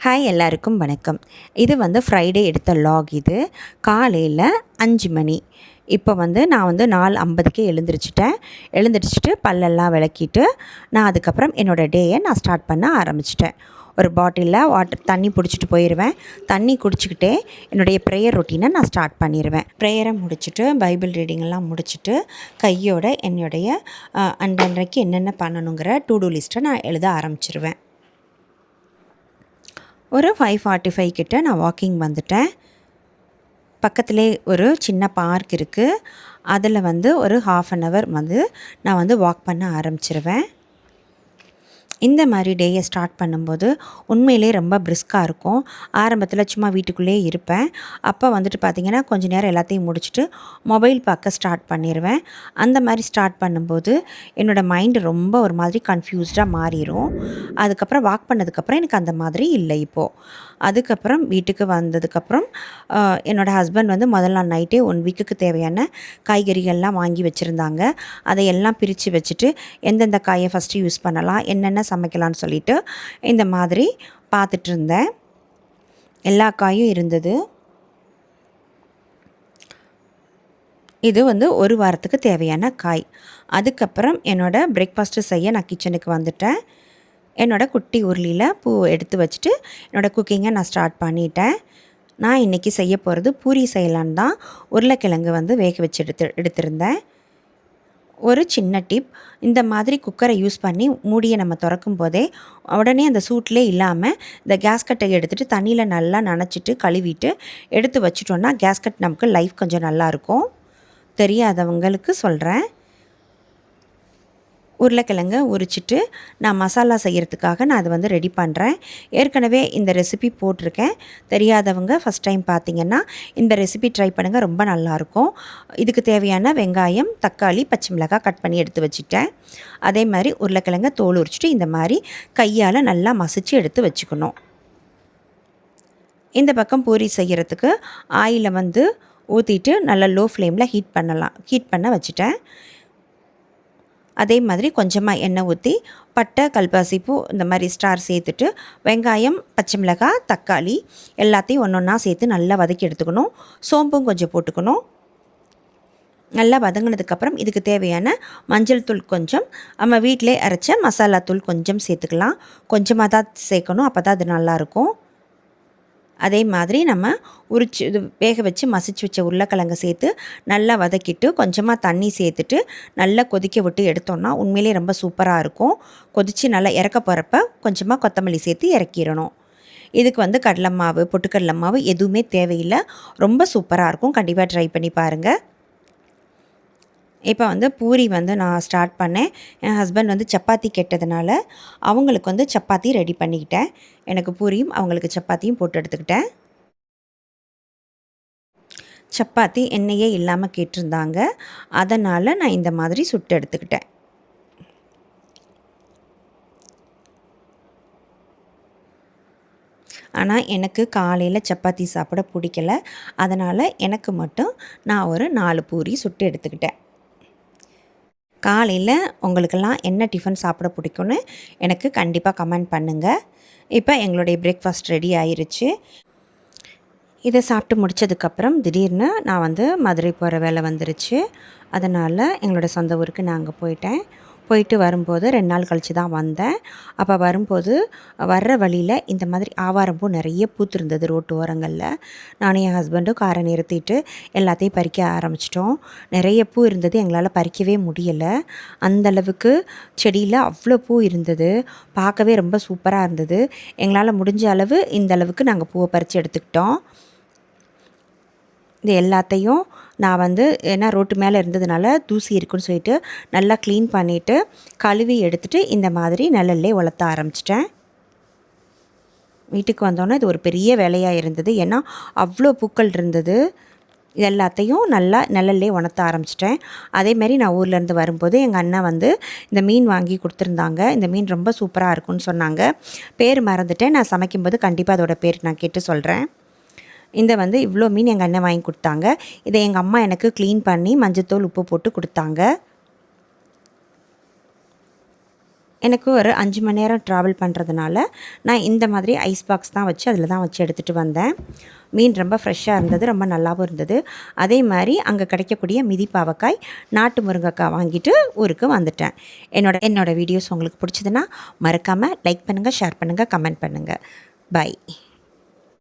Hi எல்லாருக்கும் வணக்கம். இது ஃப்ரைடே எடுத்த லாக். இது காலையில் 5 மணி. இப்போ நான் 4:50க்கு எழுந்திரிச்சிட்டு பல்லெல்லாம் விளக்கிட்டு நான் அதுக்கப்புறம் என்னோடய டேயை நான் ஸ்டார்ட் பண்ண ஆரம்பிச்சிட்டேன். ஒரு பாட்டிலில் தண்ணி பிடிச்சிட்டு போயிடுவேன். தண்ணி குடிச்சிக்கிட்டே என்னுடைய ப்ரேயர் ரொட்டீனை நான் ஸ்டார்ட் பண்ணிடுவேன். ப்ரேயரை முடிச்சுட்டு பைபிள் ரீடிங்கெல்லாம் முடிச்சுட்டு கையோட என்னுடைய அன்றைக்கு என்னென்ன பண்ணணுங்கிற டு டூ லிஸ்ட்டை நான் எழுத ஆரம்பிச்சிருவேன். ஒரு 5:45 கிட்ட நான் வாக்கிங் வந்துட்டேன். பக்கத்திலே ஒரு சின்ன பார்க் இருக்குது. அதில் ஒரு 1/2 hour நான் வாக் பண்ண ஆரம்பிச்சிருவேன். இந்த மாதிரி டேயை ஸ்டார்ட் பண்ணும்போது உண்மையிலே ரொம்ப பிரிஸ்காக இருக்கும். ஆரம்பத்தில் சும்மா வீட்டுக்குள்ளேயே இருப்பேன். அப்போ பார்த்திங்கன்னா கொஞ்சம் நேரம் எல்லாத்தையும் முடிச்சுட்டு மொபைல் பார்க்க ஸ்டார்ட் பண்ணிடுவேன். அந்த மாதிரி ஸ்டார்ட் பண்ணும்போது என்னோடய மைண்டு ரொம்ப ஒரு மாதிரி கன்ஃப்யூஸ்டாக மாறிடும். அதுக்கப்புறம் வாக் பண்ணதுக்கப்புறம் எனக்கு அந்த மாதிரி இல்லை இப்போது. அதுக்கப்புறம் வீட்டுக்கு வந்ததுக்கப்புறம் என்னோடய ஹஸ்பண்ட் முதல் நாள் நைட்டே 1 வீக்குக்கு தேவையான காய்கறிகள்லாம் வாங்கி வச்சுருந்தாங்க. அதையெல்லாம் பிரித்து வச்சுட்டு எந்தெந்த காயை ஃபஸ்ட்டு யூஸ் பண்ணலாம், என்னென்ன சமைக்கலான்னு சொல்லிட்டு இந்த மாதிரி பார்த்துட்டு இருந்தேன். எல்லா காயும் இருந்தது. இது ஒரு வாரத்துக்கு தேவையான காய். அதுக்கப்புறம் என்னோடய பிரேக்ஃபாஸ்ட்டு செய்ய நான் கிச்சனுக்கு வந்துட்டேன். என்னோடய குட்டி உருளியில் பூ எடுத்து வச்சுட்டு என்னோடய குக்கிங்கை நான் ஸ்டார்ட் பண்ணிட்டேன். நான் இன்றைக்கி செய்ய போகிறது பூரி செய்யலான்னு தான் உருளைக்கிழங்கு வேக வச்சு எடுத்திருந்தேன். ஒரு சின்ன டிப், இந்த மாதிரி குக்கரை யூஸ் பண்ணி மூடியை நம்ம திறக்கும் போதே உடனே அந்த சூட்லேயே இல்லாமல் இந்த கேஸ்கட்டை எடுத்துகிட்டு தண்ணியில் நல்லா நனைச்சிட்டு கழுவிட்டு எடுத்து வச்சுட்டோன்னா கேஸ்கட் நமக்கு லைஃப் கொஞ்சம் நல்லாயிருக்கும். தெரியாதவங்களுக்கு சொல்கிறேன். உருளைக்கிழங்க உரிச்சிட்டு நான் மசாலா செய்கிறதுக்காக நான் அதை ரெடி பண்ணுறேன். ஏற்கனவே இந்த ரெசிபி போட்டிருக்கேன். தெரியாதவங்க ஃபஸ்ட் டைம் பார்த்திங்கன்னா இந்த ரெசிபி ட்ரை பண்ணுங்கள், ரொம்ப நல்லாயிருக்கும். இதுக்கு தேவையான வெங்காயம், தக்காளி, பச்சை மிளகாய் கட் பண்ணி எடுத்து வச்சுட்டேன். அதே மாதிரி உருளைக்கிழங்க தோல் உரிச்சிட்டு இந்த மாதிரி கையால் நல்லா மசிச்சு எடுத்து வச்சுக்கணும். இந்த பக்கம் பூரி செய்கிறதுக்கு ஆயிலை ஊற்றிட்டு நல்லா லோ ஃப்ளேமில் ஹீட் பண்ண வச்சுட்டேன். அதே மாதிரி கொஞ்சமாக எண்ணெய் ஊற்றி பட்டை, கல்பாசி பூ இந்த மாதிரி ஸ்டார் சேர்த்துட்டு வெங்காயம், பச்சை மிளகாய், தக்காளி எல்லாத்தையும் ஒன்றா சேர்த்து நல்லா வதக்கி எடுத்துக்கணும். சோம்பும் கொஞ்சம் போட்டுக்கணும். நல்லா வதங்கினதுக்கப்புறம் இதுக்கு தேவையான மஞ்சள் தூள் கொஞ்சம், நம்ம வீட்டிலே அரைச்ச மசாலா தூள் கொஞ்சம் சேர்த்துக்கலாம். கொஞ்சமாக தான் சேர்க்கணும், அப்போ தான் அது நல்லாயிருக்கும். அதே மாதிரி நம்ம இது வேக வச்சு மசிச்சு வச்ச உருளைக்கிழங்க சேர்த்து நல்லா வதக்கிட்டு கொஞ்சமாக தண்ணி சேர்த்துட்டு நல்லா கொதிக்க விட்டு எடுத்தோன்னா உண்மையிலே ரொம்ப சூப்பராக இருக்கும். கொதித்து நல்லா இறக்க போகிறப்ப கொஞ்சமாக கொத்தமல்லி சேர்த்து இறக்கிடணும். இதுக்கு கடலை மாவு, பொட்டுக்கடலை மாவு எதுவுமே தேவையில்லை. ரொம்ப சூப்பராக இருக்கும். கண்டிப்பாக ட்ரை பண்ணி பாருங்கள். இப்போ பூரி நான் ஸ்டார்ட் பண்ணேன். என் ஹஸ்பண்ட் சப்பாத்தி கேட்டதுனால அவங்களுக்கு சப்பாத்தி ரெடி பண்ணிக்கிட்டேன். எனக்கு பூரியும் அவங்களுக்கு சப்பாத்தியும் போட்டு எடுத்துக்கிட்டேன். சப்பாத்தி எண்ணெயே இல்லாமல் கேட்டிருந்தாங்க. அதனால் நான் இந்த மாதிரி சுட்டு எடுத்துக்கிட்டேன். ஆனால் எனக்கு காலையில் சப்பாத்தி சாப்பிட பிடிக்கல. அதனால் எனக்கு மட்டும் நான் ஒரு 4 பூரி சுட்டு எடுத்துக்கிட்டேன். காலையில் உங்களுக்கெல்லாம் என்ன டிஃபன் சாப்பிட பிடிக்கும்னு எனக்கு கண்டிப்பாக கமெண்ட் பண்ணுங்கள். இப்போ எங்களுடைய பிரேக்ஃபாஸ்ட் ரெடி ஆயிருச்சு. இதை சாப்பிட்டு முடித்ததுக்கப்புறம் திடீர்னு நான் மதுரை போகிற வேலை வந்துருச்சு. அதனால் எங்களோட சொந்த ஊருக்கு நான் அங்கே போயிட்டு வரும்போது 2 நாள் கழித்து தான் வந்தேன். அப்போ வரும்போது வர்ற வழியில் இந்த மாதிரி ஆவாரம்பூ நிறைய பூத்திருந்தது ரோட்டு ஓரங்களில். நானும் என் ஹஸ்பண்டும் காரை நிறுத்திட்டு எல்லாத்தையும் பறிக்க ஆரம்பிச்சிட்டோம். நிறைய பூ இருந்தது, எங்களால் பறிக்கவே முடியலை. அந்தளவுக்கு செடியில் அவ்வளோ பூ இருந்தது. பார்க்கவே ரொம்ப சூப்பராக இருந்தது. எங்களால் முடிஞ்ச அளவு இந்த அளவுக்கு நாங்கள் பூவை பறித்து எடுத்துக்கிட்டோம். இது எல்லாத்தையும் நான் ஏன்னா ரோட்டு மேலே இருந்ததுனால தூசி இருக்குன்னு சொல்லிட்டு நல்லா க்ளீன் பண்ணிவிட்டு கழுவி எடுத்துகிட்டு இந்த மாதிரி நிழல்லே உலர்த்த ஆரம்பிச்சிட்டேன். வீட்டுக்கு வந்தோன்னே இது ஒரு பெரிய வேலையாக இருந்தது. ஏன்னா அவ்வளோ பூக்கள் இருந்தது. இது எல்லாத்தையும் நல்லா நிழல்லே உணர்த்த ஆரம்பிச்சிட்டேன். அதேமாரி நான் ஊர்லேருந்து வரும்போது எங்கள் அண்ணன் இந்த மீன் வாங்கி கொடுத்துருந்தாங்க. இந்த மீன் ரொம்ப சூப்பராக இருக்குன்னு சொன்னாங்க. பேர் மறந்துட்டேன். நான் சமைக்கும்போது கண்டிப்பாக அதோட பேர் நான் கேட்டு சொல்கிறேன். இந்த இவ்வளோ மீன் எங்கள் அண்ணன் வாங்கி கொடுத்தாங்க. இதை எங்கள் அம்மா எனக்கு க்ளீன் பண்ணி மஞ்சத்தூள், உப்பு போட்டு கொடுத்தாங்க. எனக்கு ஒரு 5 மணி நேரம் ட்ராவல் பண்ணுறதுனால நான் இந்த மாதிரி ஐஸ் பாக்ஸ் தான் வச்சு அதில் தான் வச்சு எடுத்துகிட்டு வந்தேன். மீன் ரொம்ப ஃப்ரெஷ்ஷாக இருந்தது, ரொம்ப நல்லாவும் இருந்தது. அதே மாதிரி அங்கே கிடைக்கக்கூடிய மிதி பாவக்காய், நாட்டு முருங்கைக்காய் வாங்கிட்டு ஊருக்கு வந்துட்டேன். என்னோடய வீடியோஸ் உங்களுக்கு பிடிச்சதுன்னா மறக்காமல் லைக் பண்ணுங்கள், ஷேர் பண்ணுங்கள், கமெண்ட் பண்ணுங்கள். பை.